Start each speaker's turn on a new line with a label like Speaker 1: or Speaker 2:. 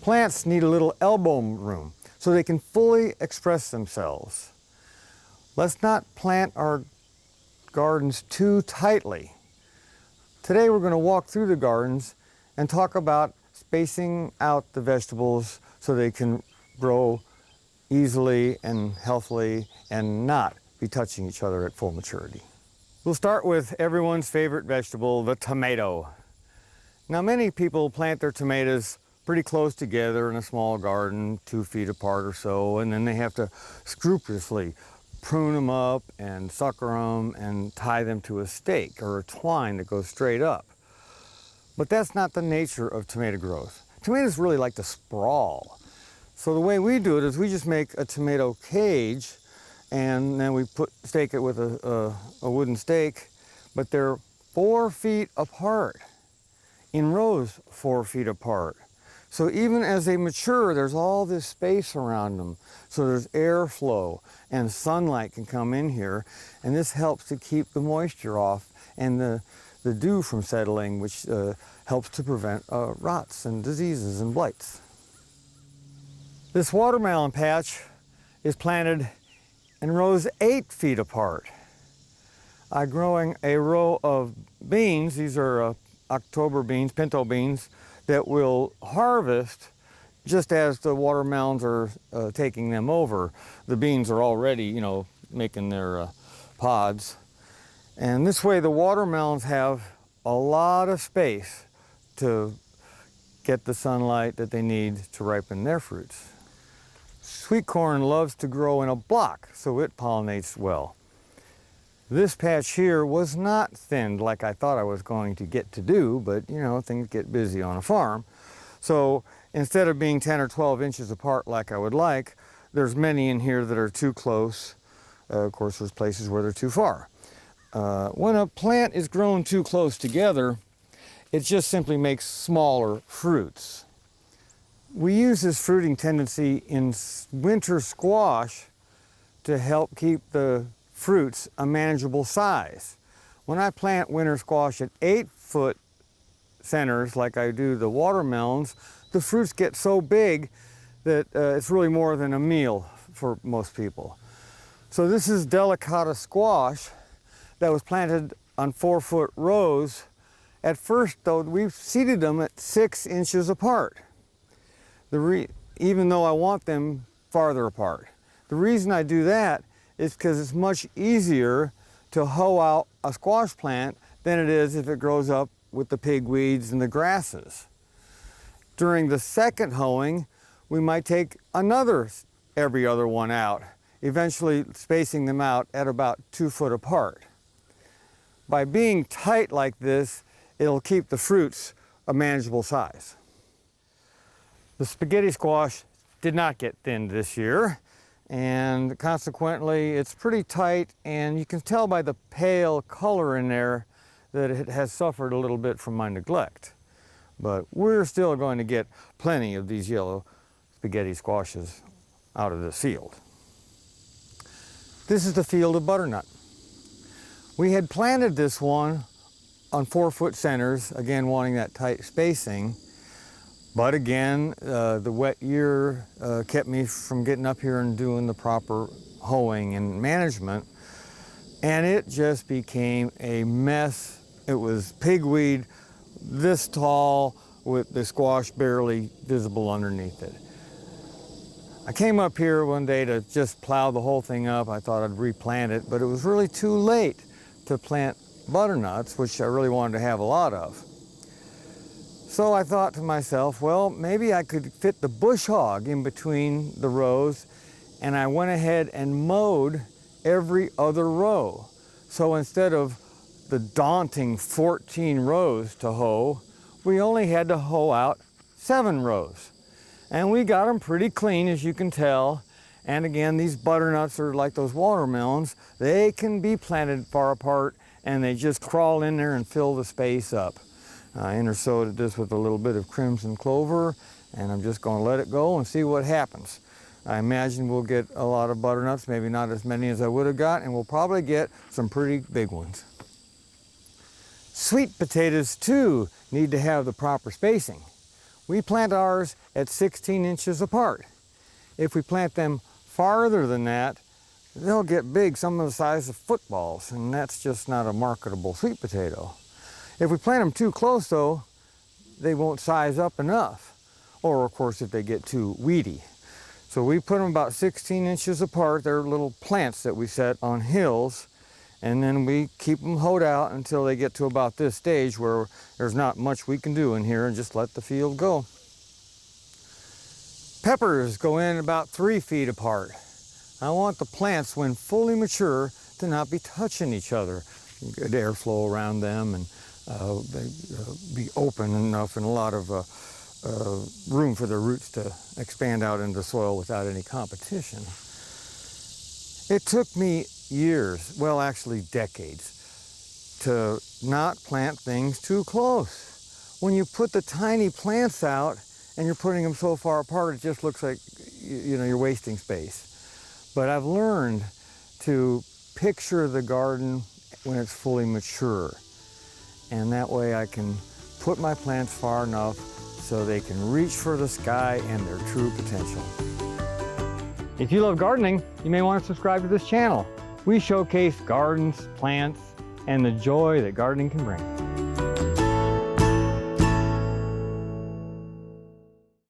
Speaker 1: Plants need a little elbow room so they can fully express themselves. Let's not plant our gardens too tightly. Today we're going to walk through the gardens and talk about spacing out the vegetables so they can grow easily and healthily and not be touching each other at full maturity. We'll start with everyone's favorite vegetable, the tomato. Now, many people plant their tomatoes pretty close together in a small garden, 2 feet apart or so, and then they have to scrupulously prune them up and sucker them and tie them to a stake or a twine that goes straight up. But that's not the nature of tomato growth. Tomatoes really like to sprawl. So the way we do it is we just make a tomato cage, and then we stake it with a wooden stake, but they're 4 feet apart, in rows 4 feet apart. So even as they mature, there's all this space around them. So there's airflow and sunlight can come in here, and this helps to keep the moisture off and the dew from settling, which helps to prevent rots and diseases and blights. This watermelon patch is planted in rows 8 feet apart. I'm growing a row of beans. These are October beans, pinto beans, that we'll harvest just as the watermelons are taking them over. The beans are already, making their pods. And this way the watermelons have a lot of space to get the sunlight that they need to ripen their fruits. Sweet corn loves to grow in a block, so it pollinates well. This patch here was not thinned like I thought I was going to get to do, but things get busy on a farm. So instead of being 10 or 12 inches apart like I would like, there's many in here that are too close. Of course, there's places where they're too far. When a plant is grown too close together, it just simply makes smaller fruits. We use this fruiting tendency in winter squash to help keep the fruits a manageable size. When I plant winter squash at 8-foot centers like I do the watermelons, the fruits get so big that it's really more than a meal for most people. So this is delicata squash that was planted on 4-foot rows. At first, though, we've seeded them at 6 inches apart, even though I want them farther apart. The reason I do that is because it's much easier to hoe out a squash plant than it is if it grows up with the pigweeds and the grasses. During the second hoeing, we might take every other one out, eventually spacing them out at about 2 foot apart. By being tight like this, it'll keep the fruits a manageable size. The spaghetti squash did not get thinned this year, and consequently it's pretty tight, and you can tell by the pale color in there that it has suffered a little bit from my neglect. But we're still going to get plenty of these yellow spaghetti squashes out of this field. This is the field of butternut. We had planted this one on 4-foot centers, again wanting that tight spacing. But again, the wet year kept me from getting up here and doing the proper hoeing and management, and it just became a mess. It was pigweed this tall with the squash barely visible underneath it. I came up here one day to just plow the whole thing up. I thought I'd replant it, but it was really too late to plant butternuts, which I really wanted to have a lot of. So I thought to myself, well, maybe I could fit the bush hog in between the rows, and I went ahead and mowed every other row. So instead of the daunting 14 rows to hoe, we only had to hoe out 7 rows. And we got them pretty clean, as you can tell. And again, these butternuts are like those watermelons. They can be planted far apart, and they just crawl in there and fill the space up. I intersowed this with a little bit of crimson clover, and I'm just going to let it go and see what happens. I imagine we'll get a lot of butternuts, maybe not as many as I would have got, and we'll probably get some pretty big ones. Sweet potatoes, too, need to have the proper spacing. We plant ours at 16 inches apart. If we plant them farther than that, they'll get big, some of the size of footballs, and that's just not a marketable sweet potato. If we plant them too close though, they won't size up enough. Or of course if they get too weedy. So we put them about 16 inches apart. They're little plants that we set on hills, and then we keep them hoed out until they get to about this stage where there's not much we can do in here and just let the field go. Peppers go in about 3 feet apart. I want the plants, when fully mature, to not be touching each other. Good airflow around them, and they be open enough and a lot of room for the roots to expand out into the soil without any competition. It took me years, well actually decades, to not plant things too close. When you put the tiny plants out and you're putting them so far apart, it just looks like you're wasting space. But I've learned to picture the garden when it's fully mature. And that way I can put my plants far enough so they can reach for the sky and their true potential. If you love gardening, you may want to subscribe to this channel. We showcase gardens, plants, and the joy that gardening can bring.